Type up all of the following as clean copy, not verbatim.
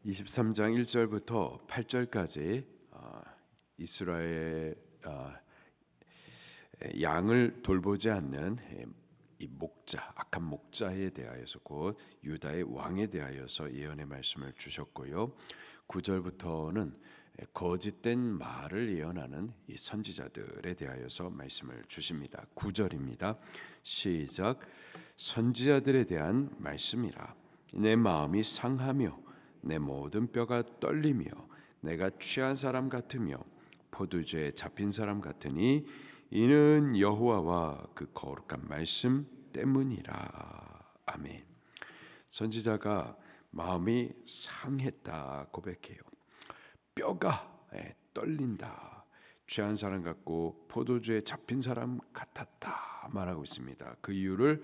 23장 1절부터 8절까지 이스라엘 양을 돌보지 않는 이 목자, 악한 목자에 대하여서 곧 유다의 왕에 대하여서 예언의 말씀을 주셨고요. 9절부터는 거짓된 말을 예언하는 이 선지자들에 대하여서 말씀을 주십니다. 9절입니다. 시작. 선지자들에 대한 말씀이라. 내 마음이 상하며 내 모든 뼈가 떨리며 내가 취한 사람 같으며 포도주에 잡힌 사람 같으니 이는 여호와와 그 거룩한 말씀 때문이라. 아멘. 선지자가 마음이 상했다 고백해요. 뼈가 떨린다. 취한 사람 같고 포도주에 잡힌 사람 같았다 말하고 있습니다. 그 이유를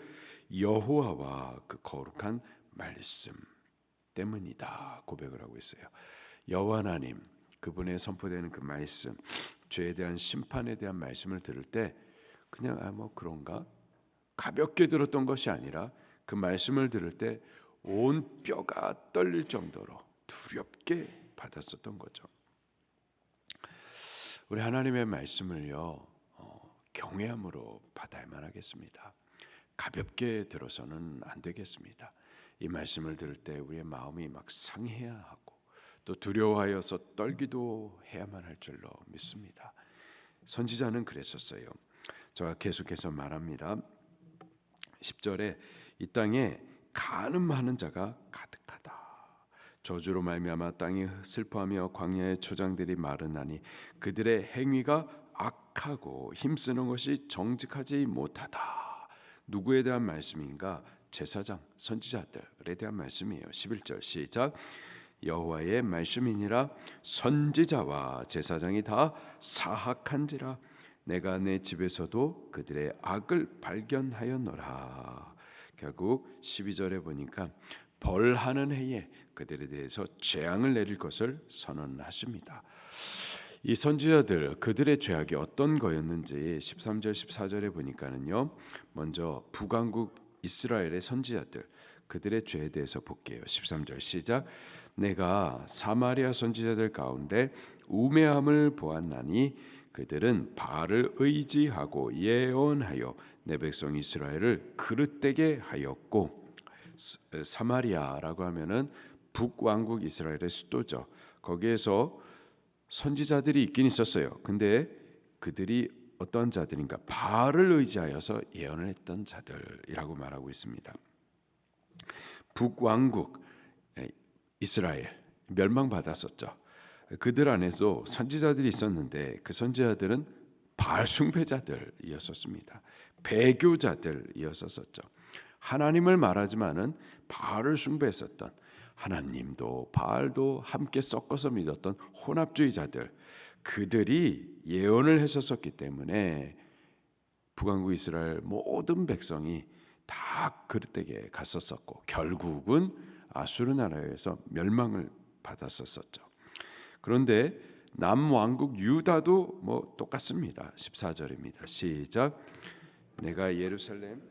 여호와와 그 거룩한 말씀 때문이다 고백을 하고 있어요. 여호와 하나님, 그분의 선포되는 그 말씀, 죄에 대한 심판에 대한 말씀을 들을 때 그냥 뭐 그런가 가볍게 들었던 것이 아니라 그 말씀을 들을 때 온 뼈가 떨릴 정도로 두렵게 받았었던 거죠. 우리 하나님의 말씀을요 경외함으로 받아야만 하겠습니다. 가볍게 들어서는 안 되겠습니다. 이 말씀을 들을 때 우리의 마음이 막 상해야 하고 또 두려워하여서 떨기도 해야만 할 줄로 믿습니다. 선지자는 그랬었어요. 제가 계속해서 말합니다. 10절에 이 땅에 간음하는 자가 가득하다. 저주로 말미암아 땅이 슬퍼하며 광야의 초장들이 마르나니 그들의 행위가 악하고 힘쓰는 것이 정직하지 못하다. 누구에 대한 말씀인가? 제사장, 선지자들에 대한 말씀이에요. 11절 시작. 여호와의 말씀이니라. 선지자와 제사장이 다 사악한지라. 내가 내 집에서도 그들의 악을 발견하였노라. 결국 12절에 보니까 벌하는 해에 그들에 대해서 재앙을 내릴 것을 선언하십니다. 이 선지자들 그들의 죄악이 어떤 거였는지 13절 14절에 보니까는요. 먼저 북왕국 이스라엘의 선지자들 그들의 죄에 대해서 볼게요. 13절 시작. 내가 사마리아 선지자들 가운데 우매함을 보았나니 그들은 바알을 의지하고 예언하여 내 백성 이스라엘을 그릇되게 하였고, 사마리아라고 하면은 북왕국 이스라엘의 수도죠. 거기에서 선지자들이 있긴 있었어요. 근데 그들이 어떤 자들인가? 바알을 의지하여서 예언을 했던 자들이라고 말하고 있습니다. 북왕국 이스라엘 멸망받았었죠. 그들 안에서 선지자들이 있었는데 그 선지자들은 바알 숭배자들이었었습니다. 배교자들이었었죠. 하나님을 말하지만은 바알을 숭배했었던, 하나님도 바알도 함께 섞어서 믿었던 혼합주의자들, 그들이 예언을 했었기 때문에 북왕국 이스라엘 모든 백성이 다 그릇되게 갔었었고 결국은 아수르 나라에서 멸망을 받았었죠. 그런데 남왕국 유다도 뭐 똑같습니다. 14절입니다. 시작. 내가 예루살렘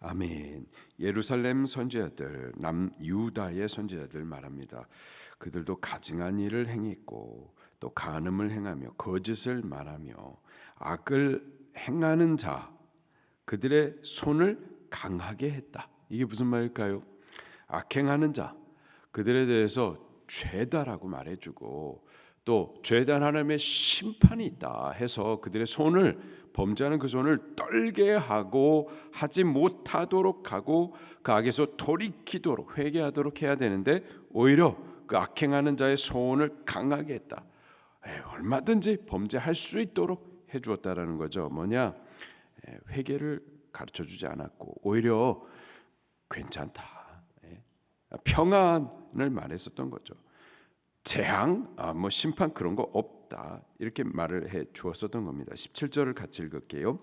아멘. 예루살렘 선지자들, 남유다의 선지자들 말합니다. 그들도 가증한 일을 행했고 또 간음을 행하며 거짓을 말하며 악을 행하는 자, 그들의 손을 강하게 했다. 이게 무슨 말일까요? 악행하는 자, 그들에 대해서 죄다라고 말해주고 또 죄다 하나님의 심판이 있다 해서 그들의 손을, 범죄하는 그 손을 떨게 하고 하지 못하도록 하고 그 악에서 돌이키도록 회개하도록 해야 되는데 오히려 그 악행하는 자의 손을 강하게 했다. 얼마든지 범죄할 수 있도록 해주었다라는 거죠. 뭐냐? 회개를 가르쳐주지 않았고 오히려 괜찮다, 평안을 말했었던 거죠. 재앙, 뭐 심판 그런 거 없다, 이렇게 말을 해 주었었던 겁니다. 17절을 같이 읽을게요.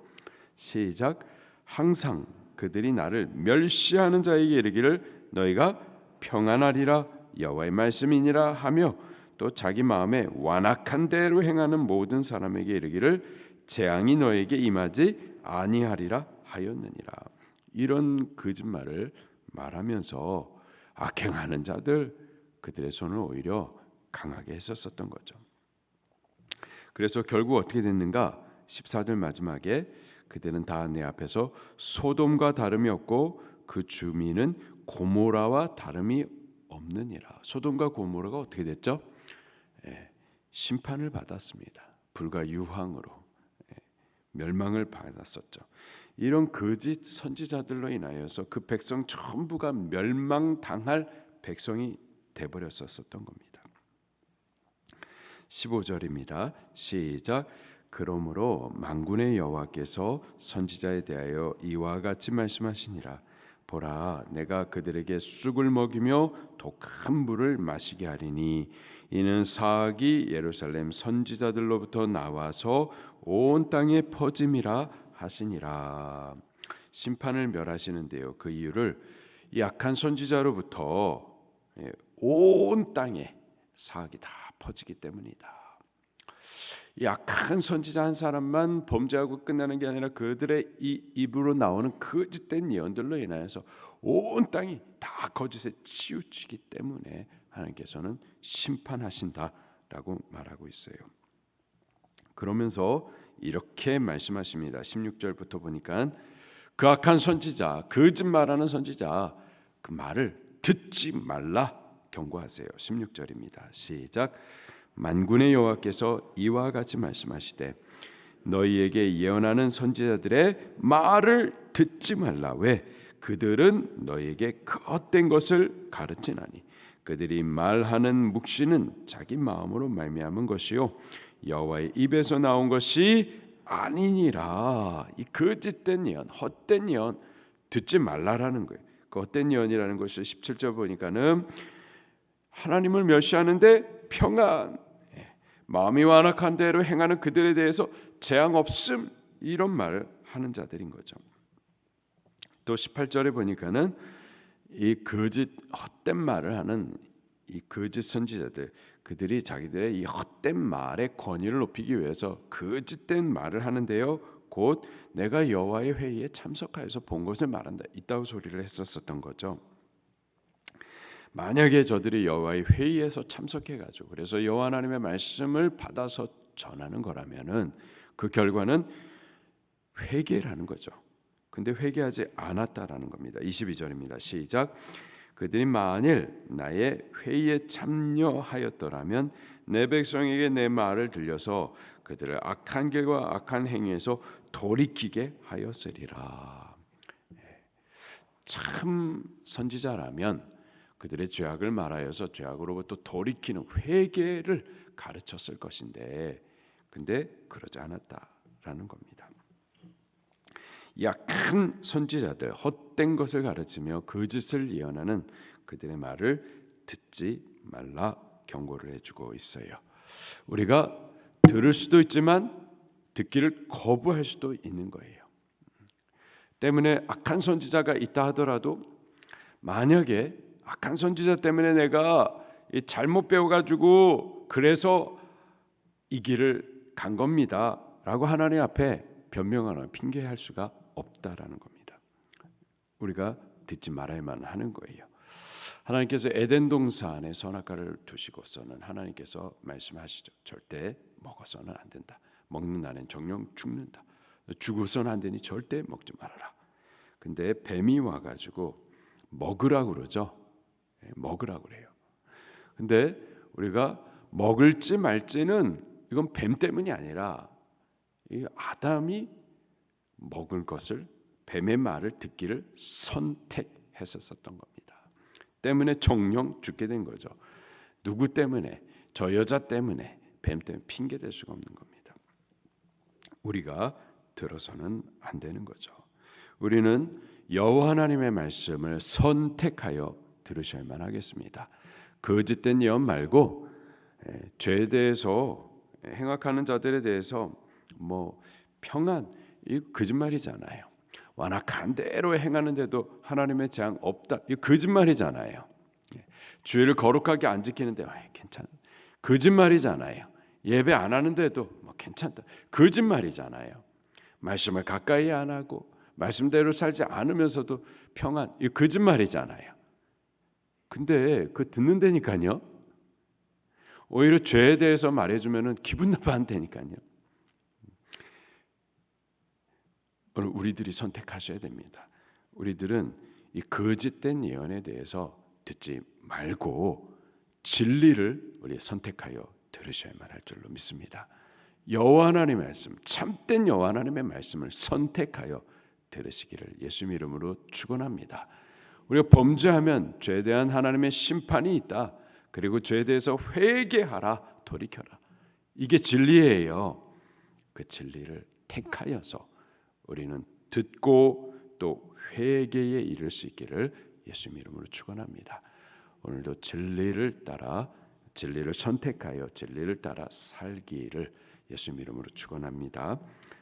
시작. 항상 그들이 나를 멸시하는 자에게 이르기를 너희가 평안하리라 여호와의 말씀이니라 하며 또 자기 마음에 완악한 대로 행하는 모든 사람에게 이르기를 재앙이 너에게 임하지 아니하리라 하였느니라. 이런 거짓말을 말하면서 악행하는 자들, 그들의 손을 오히려 강하게 했었던 거죠. 그래서 결국 어떻게 됐는가? 14절 마지막에 그들은 다 내 앞에서 소돔과 다름이 없고 그 주민은 고모라와 다름이 없느니라. 소돔과 고모라가 어떻게 됐죠? 심판을 받았습니다. 불과 유황으로 멸망을 받았었죠. 이런 거짓 선지자들로 인하여서 그 백성 전부가 멸망당할 백성이 돼버렸었던 겁니다. 15절입니다. 시작. 그러므로 만군의 여호와께서 선지자에 대하여 이와 같이 말씀하시니라. 보라, 내가 그들에게 쑥을 먹이며 독한 물을 마시게 하리니 이는 사악이 예루살렘 선지자들로부터 나와서 온 땅에 퍼짐이라 하시니라. 심판을 멸하시는데요, 그 이유를 이 악한 선지자로부터 온 땅에 사악이 다 퍼지기 때문이다. 이 악한 선지자 한 사람만 범죄하고 끝나는 게 아니라 그들의 이 입으로 나오는 거짓된 예언들로 인하여서 온 땅이 다 거짓에 치우치기 때문에 하나님께서는 심판하신다라고 말하고 있어요. 그러면서 이렇게 말씀하십니다. 16절부터 보니까 그 악한 선지자, 거짓말하는 선지자, 그 말을 듣지 말라 경고하세요. 16절입니다. 시작. 만군의 여호와께서 이와 같이 말씀하시되 너희에게 예언하는 선지자들의 말을 듣지 말라. 왜? 그들은 너희에게 그 헛된 것을 가르치나니 그들이 말하는 묵시는 자기 마음으로 말미암은 것이요 여호와의 입에서 나온 것이 아니니라. 이 거짓된 예언, 헛된 예언 듣지 말라라는 거예요. 그 헛된 예언이라는 것이 17절 보니까는 하나님을 멸시하는데 평안, 마음이 완악한 대로 행하는 그들에 대해서 재앙 없음, 이런 말을 하는 자들인 거죠. 또 18절에 보니까는 이 거짓 헛된 말을 하는 이 거짓 선지자들, 그들이 자기들의 이 헛된 말의 권위를 높이기 위해서 거짓된 말을 하는데요, 곧 내가 여호와의 회의에 참석하여서 본 것을 말한다, 이따위 소리를 했었던 거죠. 만약에 저들이 여호와의 회의에서 참석해가지고 그래서 여호와 하나님의 말씀을 받아서 전하는 거라면은 그 결과는 회개라는 거죠. 근데 회개하지 않았다라는 겁니다. 22절입니다. 시작. 그들이 만일 나의 회의에 참여하였더라면 내 백성에게 내 말을 들려서 그들을 악한 길과 악한 행위에서 돌이키게 하였으리라. 참 선지자라면 그들의 죄악을 말하여서 죄악으로부터 돌이키는 회개를 가르쳤을 것인데, 근데 그러지 않았다라는 겁니다. 약한 선지자들, 헛된 것을 가르치며 거짓을 예언하는 그들의 말을 듣지 말라 경고를 해주고 있어요. 우리가 들을 수도 있지만 듣기를 거부할 수도 있는 거예요. 때문에 악한 선지자가 있다 하더라도 만약에 악한 선지자 때문에 내가 잘못 배워가지고 그래서 이 길을 간 겁니다 라고 하나님 앞에 변명하거나 핑계할 수가 없다라는 겁니다. 우리가 듣지 말아야만 하는 거예요. 하나님께서 에덴 동산에 선악과를 두시고서는 하나님께서 말씀하시죠. 절대 먹어서는 안 된다. 먹는 날엔 정령 죽는다. 죽어서는 안 되니 절대 먹지 말아라. 근데 뱀이 와가지고 먹으라고 그러죠. 먹으라고 그래요. 근데 우리가 먹을지 말지는 이건 뱀 때문이 아니라 이 아담이 먹을 것을, 뱀의 말을 듣기를 선택했었던 겁니다. 때문에 정령 죽게 된 거죠. 누구 때문에? 저 여자 때문에, 뱀 때문에 핑계 댈 수가 없는 겁니다. 우리가 들어서는 안 되는 거죠. 우리는 여호와 하나님의 말씀을 선택하여 들으셔야만 하겠습니다. 거짓된 예언 말고 죄에 대해서 행악하는 자들에 대해서 평안, 이 거짓말이잖아요. 완악한 대로 행하는데도 하나님의 재앙 없다. 이거 거짓말이잖아요. 주의를 거룩하게 안 지키는데 괜찮아. 거짓말이잖아요. 예배 안 하는데도 뭐 괜찮다. 거짓말이잖아요. 말씀을 가까이 안 하고 말씀대로 살지 않으면서도 평안. 이거 거짓말이잖아요. 근데 그 듣는다니까요. 오히려 죄에 대해서 말해주면은 기분 나빠한다니까요. 오늘 우리들이 선택하셔야 됩니다. 우리들은 이 거짓된 예언에 대해서 듣지 말고 진리를 우리 선택하여 들으셔야만 할 줄로 믿습니다. 여호와 하나님의 말씀, 참된 여호와 하나님의 말씀을 선택하여 들으시기를 예수님 이름으로 축원합니다. 우리가 범죄하면 죄에 대한 하나님의 심판이 있다. 그리고 죄에 대해서 회개하라, 돌이켜라. 이게 진리예요. 그 진리를 택하여서 우리는 듣고 또 회개에 이를 수 있기를 예수님 이름으로 축원합니다. 오늘도 진리를 따라 진리를 선택하여 진리를 따라 살기를 예수님 이름으로 축원합니다.